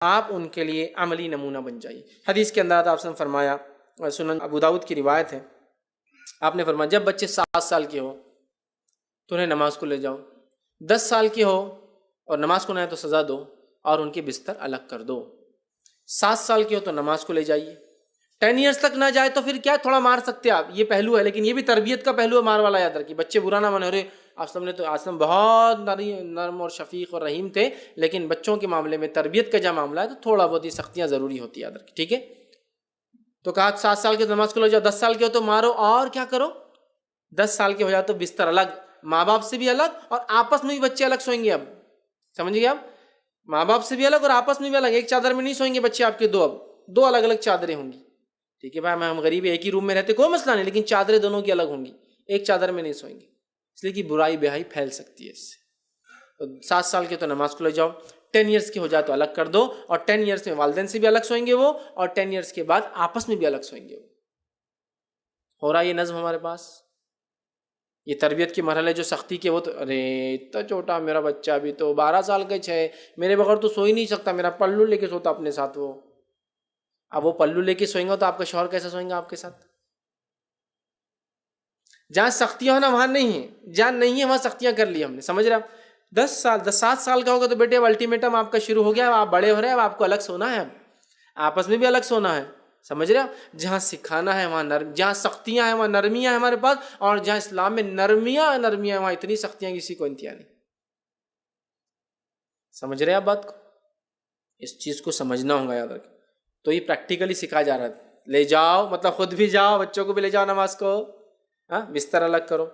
آپ ان کے لیے عملی نمونہ بن جائیے۔ حدیث کے اندر آپ نے فرمایا، سنن ابو داؤد کی روایت ہے، آپ نے فرمایا جب بچے 7 سال کے ہو تو انہیں نماز کو لے جاؤ، 10 سال کے ہو اور نماز کو نہ آئے تو سزا دو اور ان کے بستر الگ کر دو۔ 7 سال کے ہو تو نماز کو لے جائیے، 10 ایئرس تک نہ جائے تو پھر کیا تھوڑا مار سکتے آپ، یہ پہلو ہے، لیکن یہ بھی تربیت کا پہلو ہے، مار والا یاد رکھیے، بچے برا نہ مانے۔ آسلم نے تو آسلم بہت نرم اور شفیق اور رحیم تھے، لیکن بچوں کے معاملے میں تربیت کا جب معاملہ ہے تو تھوڑا بہت ہی سختیاں ضروری ہوتی ہے، یاد رکھیے، ٹھیک ہے۔ تو کہا 7 سال کے نماز کو لے جاؤ، 10 سال کے ہو تو مارو اور کیا کرو، 10 سال کے ہو جاؤ تو بستر الگ، ماں باپ سے بھی الگ اور آپس میں بھی بچے الگ سوئیں گے۔ اب سمجھ گئے آپ، ماں باپ سے بھی الگ اور آپس میں بھی الگ، ایک چادر میں نہیں سوئیں گے بچے آپ کے، اب 2 الگ الگ چادریں ہوں گی، ٹھیک ہے بھائی، ہم غریب ایک ہی روم میں رہتے کوئی مسئلہ نہیں، لیکن چادریں دونوں کی الگ ہوں گی، ایک چادر میں نہیں سوئیں گے، اس لیے کہ برائی بہائی پھیل سکتی ہے اس سے۔ تو 7 سال کے تو نماز کو لے جاؤ، 10 ایئرس کے ہو جائے تو الگ کر دو، اور 10 ایئرس میں والدین سے بھی الگ سوئیں گے وہ، اور 10 ایئرس کے بعد آپس میں بھی الگ سوئیں گے وہ۔ ہو رہا یہ نظم ہمارے پاس، یہ تربیت کے مرحلے جو سختی کے، وہ تو ارے اتنا چھوٹا میرا بچہ بھی تو 12 سال کا ہے، میرے بغیر تو سو ہی نہیں سکتا، میرا پلو لے کے سوتا اپنے ساتھ وہ۔ اب وہ پلو لے کے سوئیں گا تو آپ کا شوہر کیسے سوئیں گا آپ کے ساتھ؟ جہاں سختیاں ہونا وہاں نہیں ہے، جہاں نہیں ہے وہاں سختیاں کر لی ہم نے، سمجھ رہے آپ؟ 7 سال کا ہوگا تو بیٹے اب الٹیمیٹم آپ کا شروع ہو گیا، اب آپ بڑے ہو رہے ہیں، اب آپ کو الگ سونا ہے، اب آپس میں بھی الگ سونا ہے، سمجھ رہے آپ؟ جہاں سکھانا ہے وہاں جہاں سختیاں ہیں وہاں نرمیاں ہیں ہمارے پاس، اور جہاں اسلام میں نرمیاں ہیں وہاں اتنی سختیاں کسی کو انتہا نہیں۔ سمجھ رہے آپ بات کو؟ اس چیز کو سمجھنا ہوگا، یاد رکھیں۔ تو یہ پریکٹیکلی سکھایا جا رہا ہے، لے جاؤ مطلب خود بھی جاؤ، بچوں کو بھی لے جاؤ نماز کو، ہاں بستر الگ کرو۔